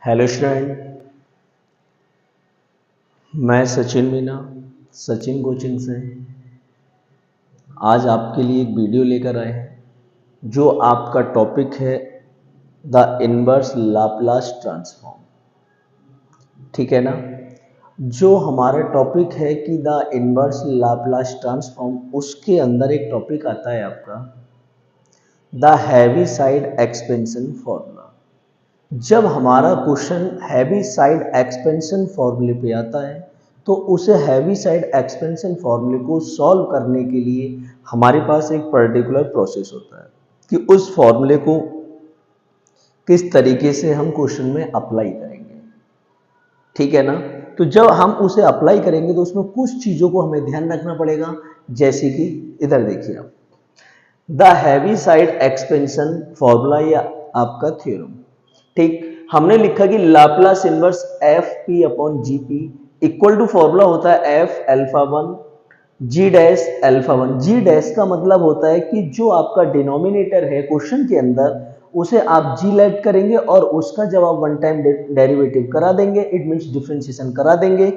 Hello student, मैं Sachin Meena Sachin coaching से आज आपके लिए एक वीडियो लेकर आए हैं जो आपका टॉपिक है द इनवर्स लाप्लास ट्रांसफॉर्म। ठीक है ना। जो हमारा टॉपिक है कि द इनवर्स लाप्लास ट्रांसफॉर्म, उसके अंदर एक टॉपिक आता है आपका the Heaviside expansion formula. जब हमारा क्वेश्चन हैवी साइड एक्सपेंशन फॉर्मूले पे आता है तो उसे हैवी साइड एक्सपेंशन फॉर्मूले को सॉल्व करने के लिए हमारे पास एक पर्टिकुलर प्रोसेस होता है कि उस फॉर्मूले को किस तरीके से हम क्वेश्चन में अप्लाई करेंगे। ठीक है ना। तो जब हम उसे अप्लाई करेंगे तो उसमें कुछ चीज़ों को हमें ध्यान रखना पड़ेगा, जैसे कि इधर देखिए आप the Heaviside expansion formula या आपका थ्योरम। ठीक, हमने लिखा कि Laplace inverse F P upon G P equal to formula होता है F alpha one G dash alpha one. G dash का मतलब होता है कि जो आपका डिनोमिनेटर है क्वेश्चन के अंदर उसे आप जी लेट करेंगे और उसका जब आप वन टाइम डेरिवेटिव करा देंगे, इट मीन्स डिफरेंशिएशन करा देंगे,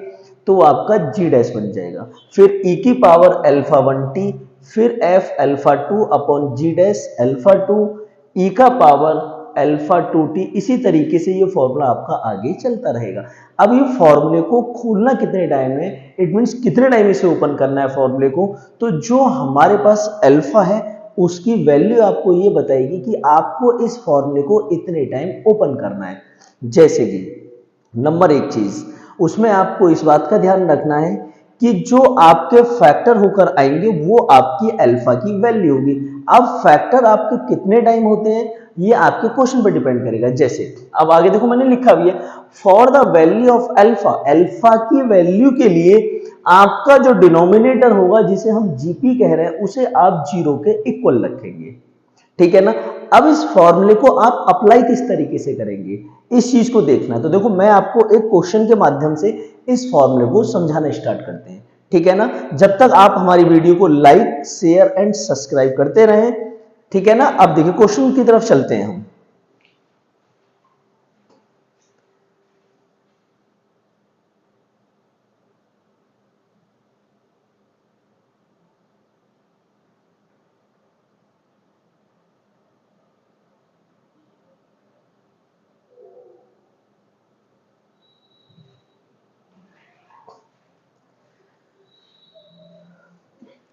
तो आपका जी डैश बन जाएगा। फिर ई की पावर अल्फा वन टी, फिर एफ अल्फा टू अपॉन जी डैश अल्फा टू ई का पावर अल्फा टू टी। इसी तरीके से ये फॉर्मूला आपका आगे चलता रहेगा। अब ये फॉर्मूले को खोलना कितने टाइम में, इट मीन्स कितने टाइम इसे ओपन करना है फॉर्मूले को, तो जो हमारे पास अल्फा है उसकी वैल्यू आपको ये बताएगी कि आपको इस फॉर्मूले को इतने टाइम ओपन करना है। जैसे कि नंबर एक चीज उसमें आपको इस बात का ध्यान रखना है कि जो आपके फैक्टर होकर आएंगे वो आपकी अल्फा की वैल्यू होगी। अब फैक्टर आपके कितने टाइम होते हैं ये आपके क्वेश्चन पर डिपेंड करेगा। जैसे अब आगे देखो मैंने लिखा भी है for the value of alpha, alpha की वैल्यू के लिए आपका जो डिनोमिनेटर होगा जिसे हम जीपी कह रहे हैं उसे आप जीरो के इक्वल रखेंगे। ठीक है ना। अब इस फॉर्मूले को आप अप्लाई किस तरीके से करेंगे इस चीज को देखना। तो देखो मैं आपको एक क्वेश्चन के माध्यम से इस फॉर्मूले को समझाना स्टार्ट करते हैं। ठीक है ना। जब तक आप हमारी वीडियो को लाइक शेयर एंड सब्सक्राइब करते रहें। ठीक है ना। अब देखिए क्वेश्चन की तरफ चलते हैं हम।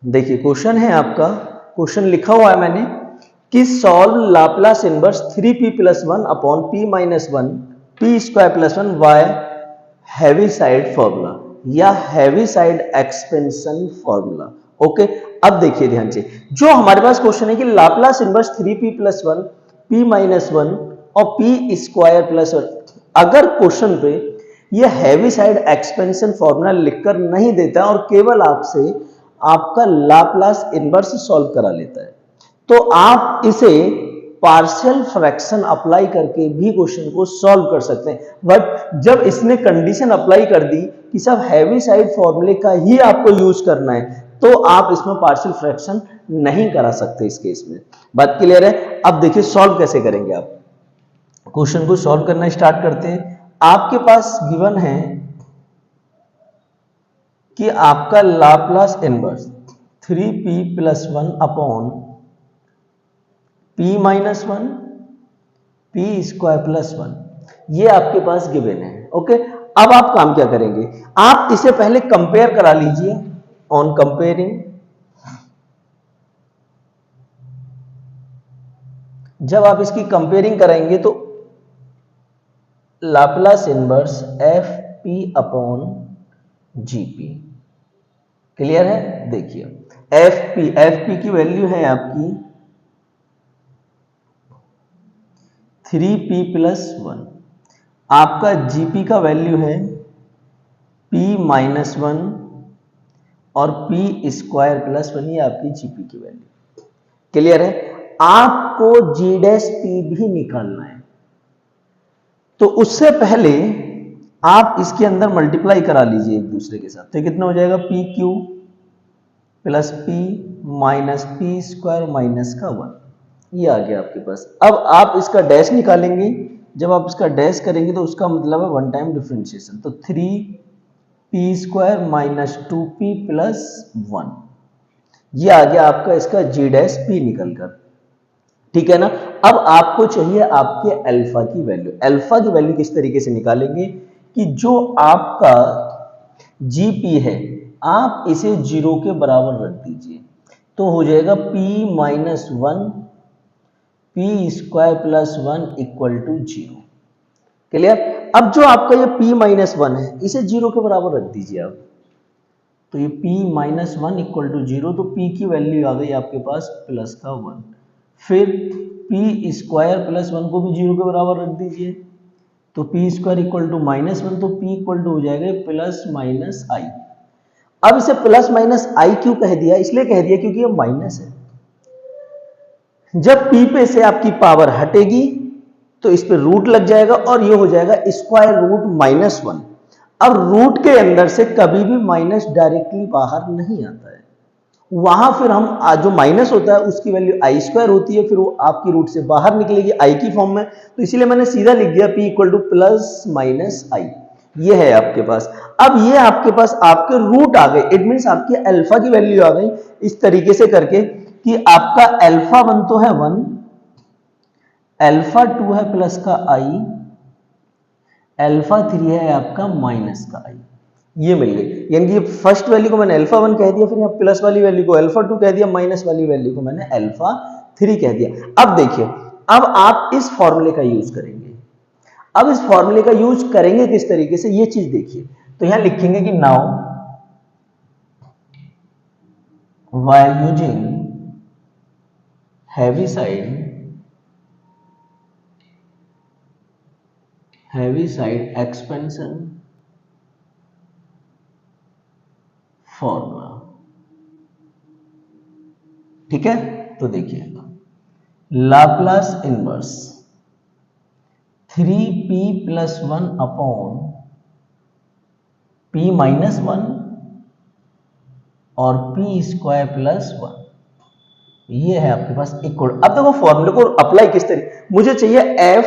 देखिए क्वेश्चन है आपका, क्वेश्चन लिखा हुआ है मैंने कि solve Laplace inverse 3p plus one upon p minus one P square plus one via Heaviside formula या Heaviside expansion formula. Okay, अब देखिए ध्यान से, जो हमारे पास क्वेश्चन है कि Laplace inverse 3p plus one P minus one और पी स्क्वायर प्लस वन, अगर क्वेश्चन पे ये हैवी साइड एक्सपेंशन फॉर्मूला लिखकर नहीं देता और केवल आपसे आपका लाप्लास इनवर्स सॉल्व करा लेता है तो आप इसे पार्शियल फ्रैक्शन अप्लाई करके भी क्वेश्चन को सॉल्व कर सकते हैं। बट जब इसने कंडीशन अप्लाई कर दी कि सब हैवी साइड फॉर्मूले का ही आपको यूज करना है तो आप इसमें पार्शियल फ्रैक्शन नहीं करा सकते इस केस में। बात क्लियर है। अब देखिए सॉल्व कैसे करेंगे आप। क्वेश्चन को सॉल्व करना स्टार्ट करते हैं। आपके पास गिवन है कि आपका Laplace inverse 3p plus one upon p minus one P square plus one, ये आपके पास गिवन है। ओके, अब आप काम क्या करेंगे, आप इसे पहले कंपेयर करा लीजिए। ऑन कंपेयरिंग, जब आप इसकी कंपेयरिंग कराएंगे तो Laplace inverse F P upon GP clear है। देखिए एफ पी की वैल्यू है आपकी 3p प्लस वन, आपका जीपी का वैल्यू है p माइनस वन और p स्क्वायर प्लस वन, ये आपकी जीपी की वैल्यू क्लियर है। आपको जी डैश पी भी निकालना है तो उससे पहले आप इसके अंदर मल्टीप्लाई करा लीजिए एक दूसरे के साथ। तो कितना हो जाएगा P Q plus P minus P square minus का वन, ये आ गया आपके पास। अब आप इसका डैश निकालेंगे जब आप इसका डैश करेंगे तो उसका मतलब है वन टाइम डिफरेंशिएशन, तो 3p² माइनस 2p प्लस 1, ये आ गया आपका इसका g डैश p निकलकर, ठीक है ना। अब आपको चाहिए आपके अल्फा की वैल्यू। अल्फा की वैल्यू किस तरीके से निकालेंगे कि जो आपका जीपी है आप इसे 0 के बराबर रख दीजिए, तो हो जाएगा p minus 1 p² plus 1 equal to 0। Clear. अब जो आपका ये p माइनस 1 है इसे 0 के बराबर रख दीजिए आप, तो ये p माइनस 1 इक्वल टू 0, तो p की वैल्यू आ गई आपके पास प्लस का 1। फिर p² प्लस 1 को भी 0 के बराबर रख दीजिए, तो p² इक्वल टू माइनस 1, तो p इक्वल टू हो जाएगा प्लस माइनस आई। अब इसे प्लस माइनस आई क्यों कह दिया, इसलिए कह दिया क्योंकि ये माइनस है। जब p पे से आपकी पावर हटेगी तो इस पे रूट लग जाएगा और ये हो जाएगा स्क्वायर रूट माइनस 1। अब रूट के अंदर से कभी भी माइनस डायरेक्टली बाहर नहीं आता है, वहां फिर हम जो माइनस होता है उसकी वैल्यू i² होती है, फिर वो आपकी रूट से बाहर निकलेगी i की फॉर्म में, तो इसीलिए मैंने सीधा लिख दिया p equal to plus minus i. ये है आपके पास। अब ये आपके पास आपके रूट आ गए, इट मीन्स आपकी अल्फा की वैल्यू आ गई इस तरीके से करके कि आपका अल्फा 1 तो है 1, अल्फा 2 है प्लस का आई, अल्फा 3 है आपका माइनस का आई, ये मिल गई। यानी कि फर्स्ट वैल्यू को मैंने अल्फा 1 कह दिया, फिर यहाँ प्लस वाली वैल्यू को अल्फा 2 कह दिया, माइनस वाली वैल्यू को मैंने अल्फा 3 कह दिया। अब देखिए, अब आप इस फॉर्मूले का यूज करेंगे। अब इस फॉर्मूले का यूज करेंगे किस तरीके से, ये चीज देखिए। तो यहां लिखेंगे कि now while using Heaviside expansion formula, ठीक है। तो देखिए Laplace inverse 3p plus 1 upon p minus 1 और p² प्लस 1, ये है आपके पास इक्वल। अब देखो फॉर्मूले को अप्लाई किस तरीके, मुझे चाहिए f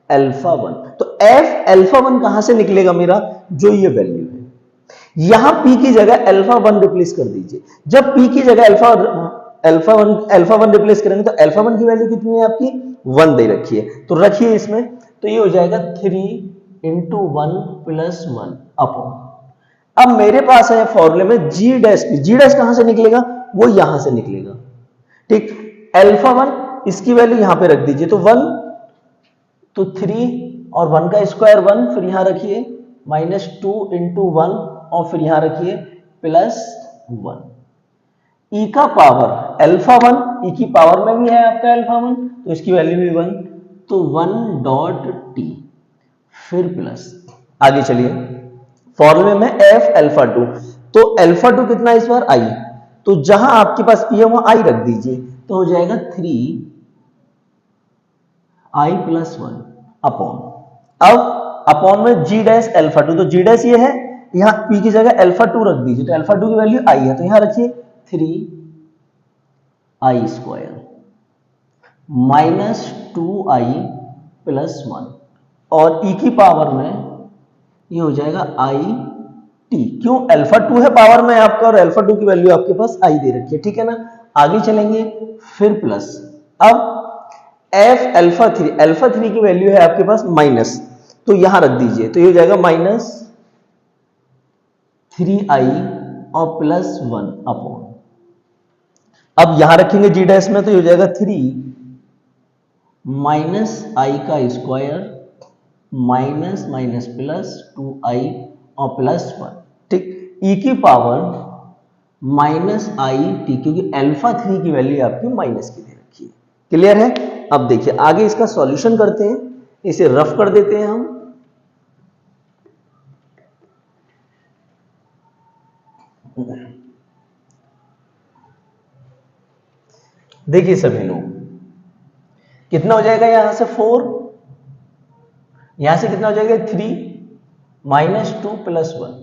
अल्फा 1, तो f अल्फा 1 कहां से निकलेगा मेरा, जो ये वैल्यू है, यहां p की जगह अल्फा 1 रिप्लेस कर दीजिए। जब p की जगह अल्फा 1 रिप्लेस करेंगे तो अल्फा 1 की वैल्यू कितनी है आपकी 1 दे रखी है, तो रखिए इसमें, तो ये हो जाएगा 3 इंटू 1 प्लस 1 अपॉन, अब मेरे पास है फॉर्मूले में g डैश, g डैश कहां से निकलेगा, वो यहां से निकलेगा, ठीक। अल्फा 1 इसकी वैल्यू यहां पे रख दीजिए, तो 1 तो 3 और 1 का स्क्वायर 1, फिर यहां रखिए माइनस 2 इंटू 1 और फिर यहां रखिए प्लस 1, e का पावर अल्फा 1, e की पावर में भी है आपका अल्फा 1, तो इसकी वैल्यू भी 1, तो 1 डॉट टी, फिर प्लस, आगे चलिए फॉर्मूले में f अल्फा 2, तो अल्फा 2 कितना इस बार i, तो जहां आपके पास p है वहां i रख दीजिए, तो हो जाएगा 3 i प्लस 1 अपॉन, अब अपॉन में g डैश अल्फा 2, तो g डैश ये है, यहां p की जगह अल्फा 2 रख दीजिए, तो अल्फा 2 की वैल्यू i है, तो यहां रखिए 3i² माइनस 2i प्लस 1 और e की पावर में ये हो जाएगा i t, क्यों अल्फा 2 है पावर में आपका और अल्फा 2 की वैल्यू आपके पास i दे रखी है, ठीक है ना। आगे चलेंगे, फिर प्लस, अब f अल्फा 3 की वैल्यू है आपके पास माइनस, तो यहां रख दीजिए, तो ये हो जाएगा माइनस 3i और प्लस 1 अपॉन, अब यहां रखेंगे g डैश में, तो ये हो जाएगा 3 माइनस आई का square minus minus plus 2i और प्लस 1, ठीक, e की पावर माइनस आई टी, क्योंकि अल्फा 3 की वैल्यू आपकी माइनस की दे रखी है, क्लियर है। अब देखिए आगे इसका सॉल्यूशन करते हैं, इसे रफ कर देते हैं हम। देखिए सभी लोग, कितना हो जाएगा यहां से 4, यहां से कितना हो जाएगा 3 माइनस 2 प्लस 1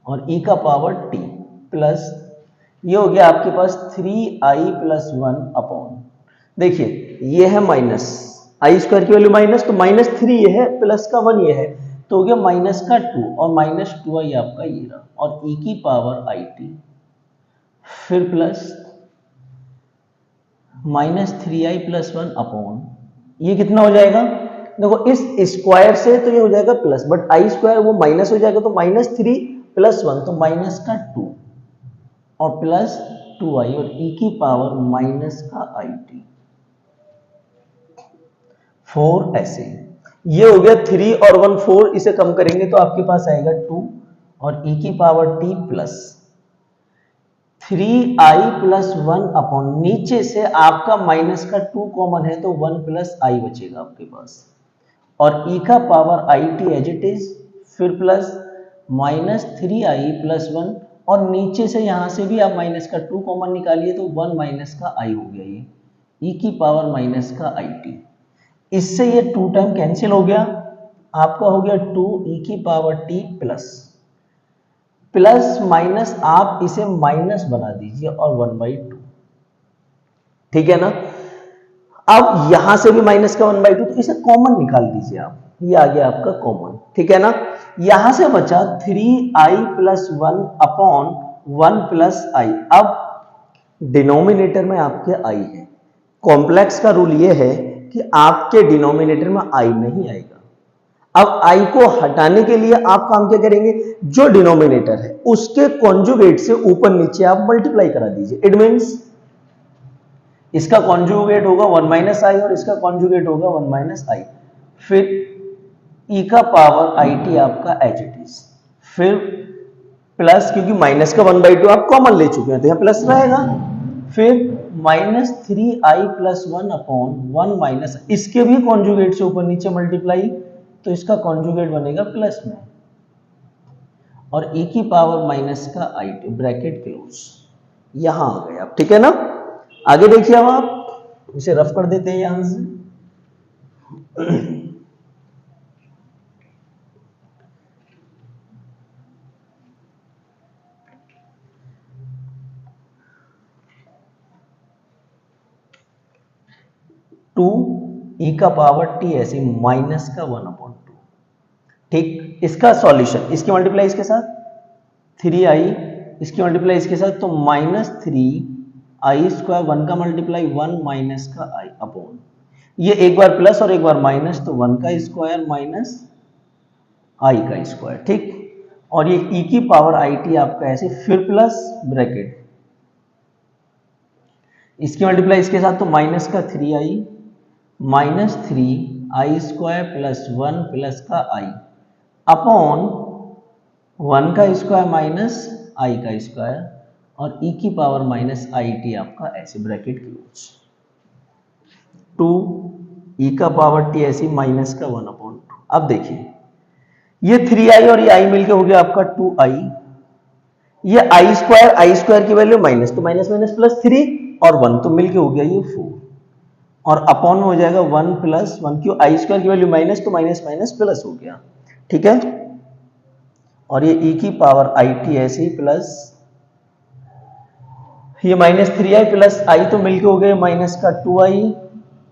और e का पावर t प्लस, ये हो गया आपके पास 3i प्लस 1 अपॉन, देखिए ये है माइनस आई स्क्वायर की वैल्यू माइनस, तो माइनस 3 ये है, प्लस का 1 ये है, तो हो गया माइनस का 2 और माइनस 2i आपका ये रहा, और e की पावर आई टी, फिर plus minus 3i plus 1 upon, ये कितना हो जाएगा, देखो इस स्क्वायर से तो ये हो जाएगा प्लस, बट आई स्क्वायर वो माइनस हो जाएगा, तो माइनस 3 प्लस 1 तो माइनस का 2 और प्लस 2i और e की पावर माइनस का आई टी 4 ऐसे। ये हो गया 3 और 1 4, इसे कम करेंगे तो आपके पास आएगा 2 और e की power t plus 3i plus 1 upon, नीचे से आपका माइनस का 2 कॉमन है तो 1 प्लस i बचेगा आपके पास, और e का power i t as it is, फिर प्लस माइनस 3i प्लस 1, और नीचे से यहां से भी आप माइनस का 2 कॉमन निकालिए तो 1 माइनस का i हो गया, ये e की पावर माइनस का आई टी, इससे ये 2 टाइम कैंसिल हो गया, आपका हो गया 2 e की power t plus plus minus, आप इसे माइनस बना दीजिए और 1/2, ठीक है ना। अब यहां से भी माइनस का 1/2, तो इसे कॉमन निकाल दीजिए आप, ये आ गया आपका कॉमन, ठीक है ना। यहां से बचा 3i plus 1 upon 1 plus i, अब डिनोमिनेटर में आपके i है, कॉम्प्लेक्स का रूल ये है कि आपके डिनोमिनेटर में i नहीं आएगा। अब i को हटाने के लिए आप काम क्या करेंगे, जो डिनोमिनेटर है उसके कॉन्जुगेट से ऊपर नीचे आप मल्टीप्लाई करा दीजिए, इट मींस इसका कॉन्जुगेट होगा 1 माइनस आई और इसका कॉन्जुगेट होगा 1 माइनस आई, फिर e का पावर आई टी आपका एज इट इज, फिर प्लस, क्योंकि माइनस का 1/2 आप कॉमन ले चुके हैं तो यहां प्लस रहेगा, फिर minus 3i plus 1 upon 1 minus, इसके भी कॉन्जुगेट से ऊपर नीचे मल्टीप्लाई, तो इसका कॉन्जुगेट बनेगा प्लस में, और e की पावर माइनस का आई टी ब्रैकेट क्लोज, यहां आ गए आप, ठीक है ना। आगे देखिए, अब आप इसे रफ कर देते हैं यहां से, टू ई का पावर टी ऐसे माइनस का 1/2, ठीक। इसका सॉल्यूशन, इसकी मल्टीप्लाई इसके साथ 3i, इसकी मल्टीप्लाई इसके साथ, तो माइनस 3i स्क्वायर, 1 का मल्टीप्लाई 1 माइनस का i अपॉन, ये एक बार प्लस और एक बार माइनस, तो 1 का स्क्वायर माइनस i का स्क्वायर, ठीक। और ये e की पावर आई टी आपका ऐसे, फिर प्लस ब्रैकेट, इसकी मल्टीप्लाई इसके साथ, तो माइनस का 3i minus 3i square plus 1 plus का i अपॉन 1 का स्क्वायर माइनस i का स्क्वायर, और e की पावर माइनस आई टी आपका ऐसे ब्रैकेट क्लोज, 2 e का पावर t ऐसी माइनस का 1/2। अब देखिए ये 3i और ये i मिलके हो गया आपका 2i, ये i स्क्वायर की वैल्यू माइनस, तो माइनस माइनस प्लस 3 और 1 तो मिलके हो गया ये 4, और अपॉन में हो जाएगा 1 प्लस 1, क्यों आई स्क्वायर की वैल्यू माइनस, तो माइनस माइनस प्लस हो गया, ठीक है। और ये e की पावर आई टी ऐसे ही प्लस, ये माइनस 3i प्लस i तो मिलके हो गए माइनस का 2i,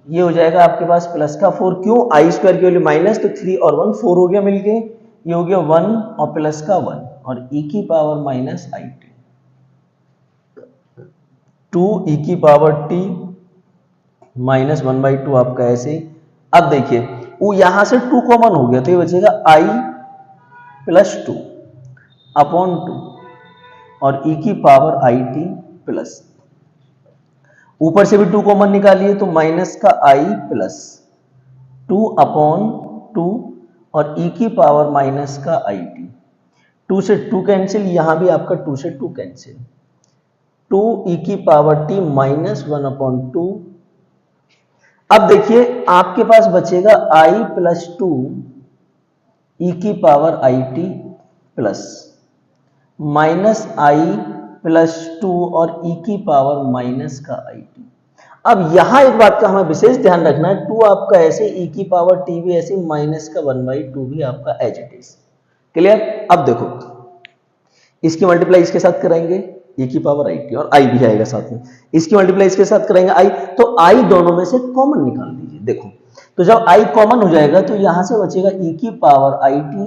ये हो जाएगा आपके पास प्लस का 4, क्यों आई स्क्वायर की वैल्यू माइनस, तो 3 और 1 4 हो गया मिलके, ये हो गया 1 और प्लस का 1, और e की power minus I T, 2 e की पावर t माइनस 1/2 आपका ऐसे। अब देखिए वो यहां से 2 कॉमन हो गया, तो ये बचेगा i प्लस 2 अपॉन 2 और e की पावर आई टी प्लस, ऊपर से भी 2 कॉमन निकालिए तो माइनस का i प्लस 2 अपॉन 2 और e की पावर माइनस का आई टी, 2 से 2 कैंसिल, यहां भी आपका 2 से 2 कैंसिल, 2 e की पावर t माइनस 1/2। अब देखिए आपके पास बचेगा i प्लस 2 e की power i T plus minus i plus 2 और e की पावर माइनस का आई टी। अब यहां एक बात का हमें विशेष ध्यान रखना है, 2 आपका ऐसे, e की पावर t भी ऐसे, माइनस का 1/2 भी आपका एज इट इज, क्लियर। अब देखो इसकी मल्टीप्लाई इसके साथ कराएंगे e की पावर आई टी, और i भी आएगा साथ में, इसकी मल्टीप्लाई इसके साथ कराएंगे i, तो i दोनों में से कॉमन निकाल दीजिए, देखो तो जब i कॉमन हो जाएगा तो यहां से बचेगा e की पावर आई टी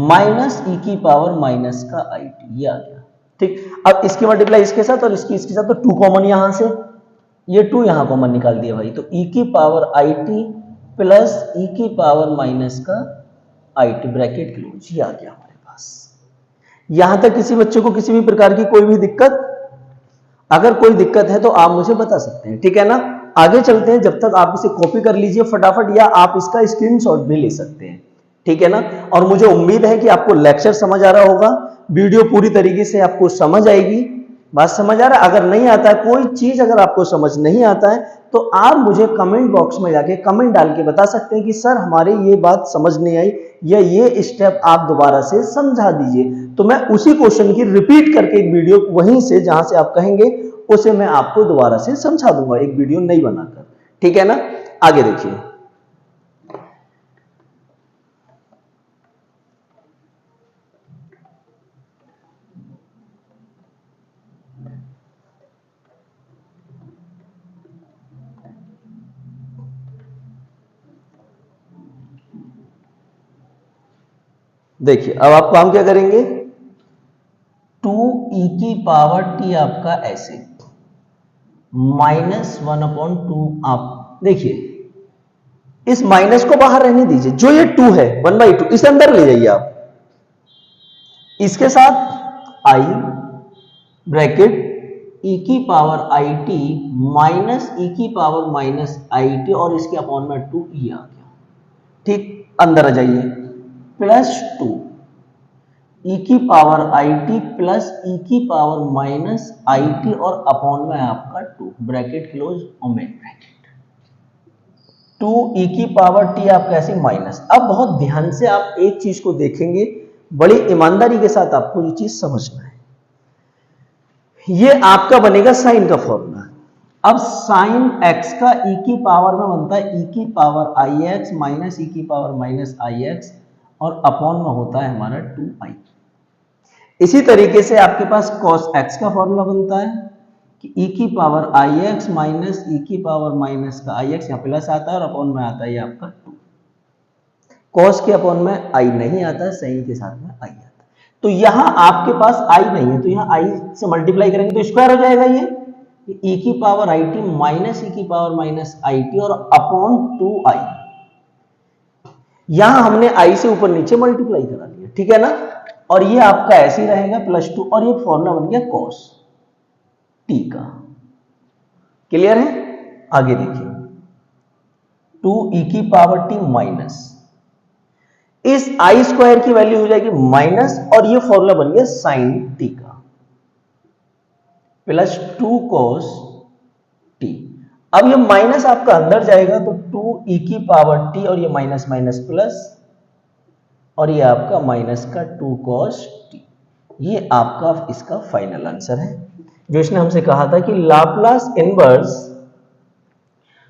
माइनस ई की पावर माइनस का आई टी, ये आ गया। ठीक, अब इसकी मल्टीप्लाई इसके साथ और इसके साथ, तो 2 कॉमन यहां से, ये 2 यहां कॉमन निकाल दिया भाई, तो e की पावर आई टी प्लस ई की पावर माइनस का आई टी ब्रैकेट क्लोज, ये आ गया हमारे पास। यहां तक किसी बच्चे को किसी भी प्रकार की कोई भी दिक्कत? अगर कोई दिक्कत है तो आप मुझे बता सकते हैं, ठीक है ना। आगे चलते हैं, जब तक आप इसे कॉपी कर लीजिए फटाफट, या आप इसका स्क्रीनशॉट भी ले सकते हैं, ठीक है ना। और मुझे उम्मीद है कि आपको लेक्चर समझ आ रहा होगा, वीडियो पूरी तरीके से आपको समझ आएगी। बात समझ आ रहा है? अगर नहीं आता है कोई चीज, अगर आपको समझ नहीं आता है तो आप मुझे कमेंट बॉक्स में जाके कमेंट डाल के बता सकते हैं कि सर हमारे ये बात समझ नहीं आई, या ये स्टेप आप दोबारा से समझा दीजिए, तो मैं उसी क्वेश्चन की रिपीट करके एक वीडियो वहीं से जहां से आप कहेंगे उसे मैं आपको दोबारा से समझा दूंगा, एक वीडियो नहीं बनाकर, ठीक है ना। आगे देखिए, देखिए अब आप काम क्या करेंगे, 2e की पावर t आपका ऐसे -1/2, आप देखिए इस माइनस को बाहर रहने दीजिए, जो ये 2 है 1/2 इसे अंदर ले जाइए आप, इसके साथ i ब्रैकेट e की पावर आई टी माइनस ई की पावर माइनस आई टी, और इसके अपॉन में 2e आ गया। ठीक, अंदर आ जाइए, प्लस 2 e की पावर आई टी प्लस ई की पावर माइनस आई टी, और अपॉन में आपका 2 bracket close women bracket, 2e की पावर t आपका ऐसे माइनस। अब बहुत ध्यान से आप एक चीज को देखेंगे, बड़ी ईमानदारी के साथ आपको ये चीज समझना है। ये आपका बनेगा साइन का फॉर्मूला। अब साइन x का e की पावर में बनता है e की पावर आई एक्स माइनस ई की पावर माइनस आई एक्स, और अपॉन में होता है हमारा 2i। इसी तरीके से आपके पास cos x का फॉर्मूला बनता है कि e की पावर आई एक्स माइनस ई की पावर माइनस का आई एक्स, यहाँ प्लस आता है और अपॉन में आता है आपका 2। cos के अपॉन में i नहीं आता है, साइन के साथ में i आता है। तो यहां आपके पास i नहीं है, तो यहां i से मल्टीप्लाई करेंगे तो स्क्वायर हो जाएगा ये e की पावर आई टी माइनस ई की पावर माइनस आई टी, और अपॉन 2i। यहां हमने i से ऊपर नीचे मल्टीप्लाई करा लिया, ठीक है ना। और ये आपका ऐसे ही रहेगा +2, और ये फॉर्मूला बन गया cos t का। क्लियर है? आगे देखिए, 2e की पावर t माइनस इस आई स्क्वायर की वैल्यू हो जाएगी माइनस, और ये फॉर्मूला बन गया साइन t का, प्लस 2 cos t। अब ये माइनस आपका अंदर जाएगा तो 2e की पावर t, और ये माइनस माइनस प्लस, और ये आपका माइनस का 2 cos t। ये आपका इसका फाइनल आंसर है, जो इसने हमसे कहा था कि लाप्लास इनवर्स,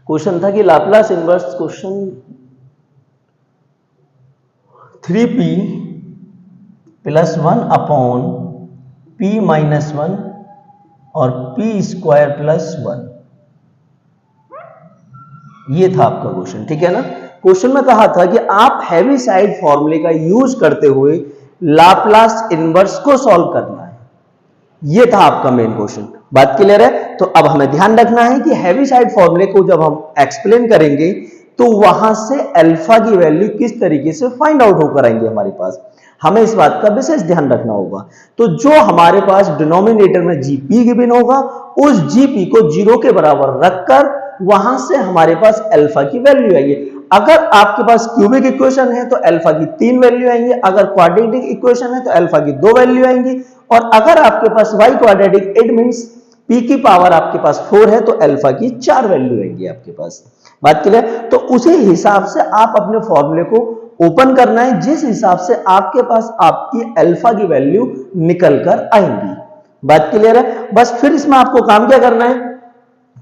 क्वेश्चन था कि Laplace inverse question 3p + 1 upon p - 1 और p² + 1, ये था आपका क्वेश्चन, ठीक है ना। क्वेश्चन में कहा था कि आप हैवीसाइड फॉर्मूले का यूज करते हुए लाप्लास इनवर्स को सॉल्व करना है, ये था आपका मेन क्वेश्चन। बात क्लियर है? तो अब हमें ध्यान रखना है कि हैवीसाइड फॉर्मूले को जब हम एक्सप्लेन करेंगे तो वहां से अल्फा की वैल्यू किस तरीके से फाइंड आउट होकर आएंगे हमारे पास, हमें इस बात का विशेष ध्यान रखना होगा। तो जो हमारे पास डिनोमिनेटर में जीपी गिवन होगा, उस जीपी को 0 के बराबर रखकर वहां से हमारे पास अल्फा की वैल्यू आएगी। अगर आपके पास क्यूबिक इक्वेशन है तो अल्फा की 3 वैल्यू आएंगी, अगर क्वाड्रेटिक इक्वेशन है तो अल्फा की 2 वैल्यू आएंगी, और अगर आपके पास y quadratic, it means p की पावर आपके पास 4 है तो अल्फा की 4 वैल्यू आएंगी आपके पास। बात क्लियर? तो उसी हिसाब से आप अपने फॉर्मूले को ओपन करना है, जिस हिसाब से आपके पास आपकी अल्फा की वैल्यू निकल कर आएंगी। बात क्लियर है? बस फिर इसमें आपको काम क्या करना है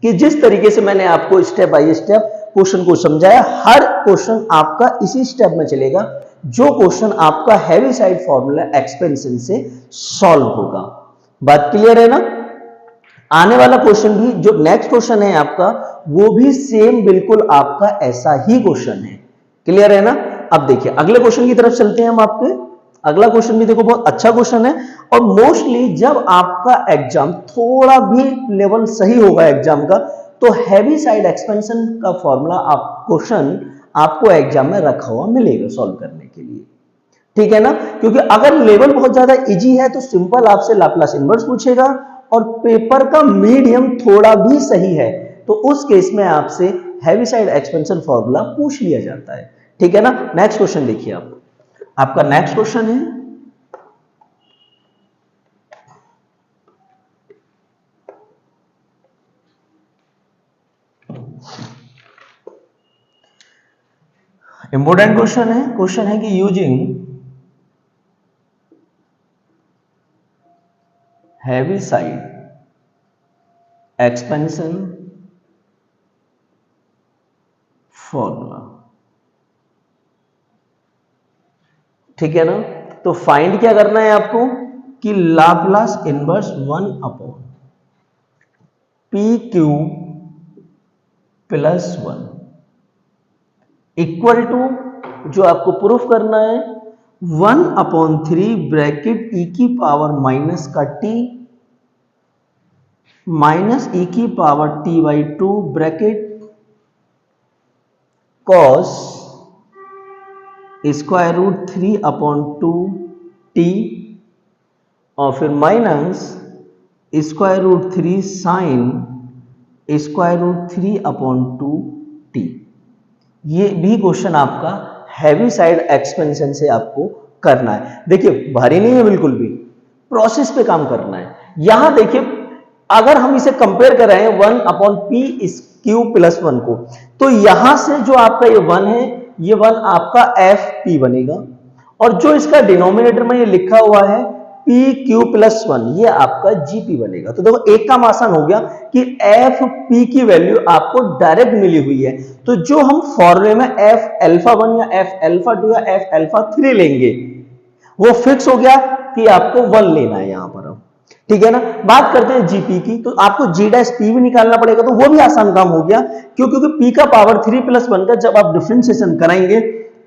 कि जिस तरीके से मैंने आपको स्टेप बाय स्टेप क्वेश्चन को समझाया, हर क्वेश्चन आपका इसी स्टेप में चलेगा, जो क्वेश्चन आपका हैवीसाइड फॉर्मूला एक्सपेंशन से सॉल्व होगा। बात क्लियर है ना? आने वाला क्वेश्चन भी, जो नेक्स्ट क्वेश्चन है आपका, वो भी सेम बिल्कुल आपका ऐसा ही क्वेश्चन है। क्लियर है ना? अब देखिए अगले क्वेश्चन की तरफ चलते हैं हम आपके। अगला क्वेश्चन भी देखो बहुत अच्छा क्वेश्चन है, और मोस्टली जब आपका एग्जाम थोड़ा भी लेवल सही होगा एग्जाम का, तो हैवी साइड एक्सपेंशन का फॉर्मूला आप क्वेश्चन आपको एग्जाम में रखा हुआ मिलेगा सॉल्व करने के लिए। ठीक है ना? क्योंकि अगर लेवल बहुत ज्यादा इजी है तो सिंपल आपसे लाप्लास इनवर्स पूछेगा, और पेपर का मीडियम थोड़ा भी सही है तो उस केस में आपसे हैवी साइड एक्सपेंशन फॉर्मूला पूछ लिया जाता है। ठीक है ना? नेक्स्ट क्वेश्चन देखिए आप। आपका नेक्स्ट क्वेश्चन है इंपॉर्टेंट क्वेश्चन है कि using heavy side expansion formula. ठीक है ना? तो फाइंड क्या करना है आपको कि Laplace inverse 1 upon P Q plus 1 equal to, जो आपको प्रूफ करना है, 1/3 ब्रैकेट e की पावर माइनस का t माइनस e की power t/2 bracket cos square root 3/2t और फिर minus square root 3 sine square root 3/2t। ये भी क्वेश्चन आपका हैवी साइड एक्सपेंशन से आपको करना है। देखिए भारी नहीं है बिल्कुल भी, प्रोसेस पे काम करना है। यहां देखिए अगर हम इसे कंपेयर कर रहे हैं 1/p³ प्लस 1 को, तो यहां से जो आपका ये 1 है, ये 1 आपका fp बनेगा, और जो इसका डिनोमिनेटर में ये लिखा हुआ है pq प्लस 1, ये आपका gp बनेगा। तो देखो एक काम आसान हो गया कि fp की वैल्यू आपको डायरेक्ट मिली हुई है, तो जो हम फॉर्मूले में f∝1 या f∝2 या f∝3 लेंगे वो फिक्स हो गया कि आपको 1 लेना है यहां पर। अब ठीक है ना? बात करते हैं जीपी की, तो आपको g' p भी निकालना पड़ेगा, तो वो भी आसान काम हो गया, क्योंकि p का पावर 3 प्लस 1 का जब आप डिफरेंशिएशन कराएंगे,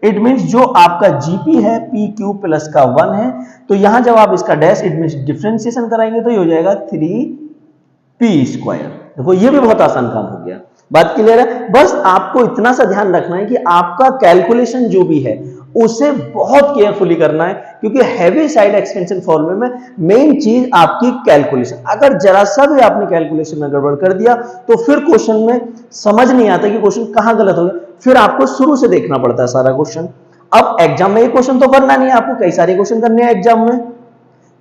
इट मींस जो आपका जीपी है pq प्लस का 1 है, तो यहां जब आप इसका डैश इट मींस डिफरेंशिएशन कराएंगे तो ये हो जाएगा 3p²। देखो ये भी बहुत आसान काम हो गया। बात क्लियर है? बस आपको इतना सा ध्यान रखना है कि आपका कैलकुलेशन जो भी है उसे बहुत केयरफुली करना है, क्योंकि हैवी साइड एक्सपेंशन फॉर्मूले में मेन चीज आपकी कैलकुलेशन। अगर जरा सा भी आपने कैलकुलेशन में गड़बड़ कर दिया तो फिर क्वेश्चन में समझ नहीं आता कि क्वेश्चन कहां गलत हो गया, फिर आपको शुरू से देखना पड़ता है सारा क्वेश्चन। अब एग्जाम में ये क्वेश्चन तो करना नहीं है आपको, कई सारे क्वेश्चन करने हैं एग्जाम में,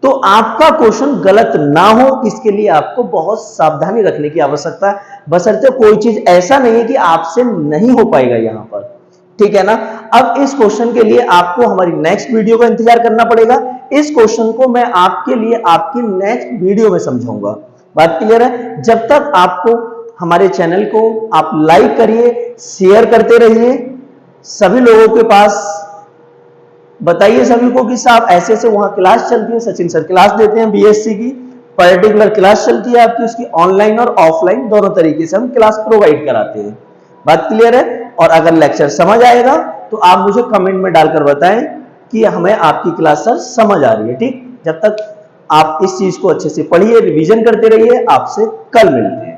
तो आपका क्वेश्चन गलत ना हो इसके लिए आपको बहुत सावधानी रखने की आवश्यकता है, बशर्ते कोई चीज ऐसा नहीं है कि आपसे नहीं हो पाएगा यहां पर। ठीक है ना? अब इस क्वेश्चन के लिए आपको हमारी नेक्स्ट वीडियो का इंतजार करना पड़ेगा। इस क्वेश्चन को मैं आपके लिए आपकी नेक्स्ट वीडियो में समझाऊंगा। बात क्लियर है? जब तक आपको हमारे चैनल को आप लाइक करिए, शेयर करते रहिए, सभी लोगों के पास बताइए सभी को कि साहब ऐसे ऐसे वहां क्लास चलती है, सचिन सर क्लास देते हैं बीएससी की, पर्टिकुलर क्लास चलती है आपकी, उसकी ऑनलाइन और ऑफलाइन दोनों तरीके से हम क्लास प्रोवाइड कराते हैं। बात क्लियर है? और अगर लेक्चर समझ आएगा तो आप मुझे कमेंट में डालकर बताएं कि हमें आपकी क्लास सर समझ आ रही है। ठीक, जब तक आप इस चीज को अच्छे से पढ़िए, रिवीजन करते रहिए। आपसे कल मिलते हैं।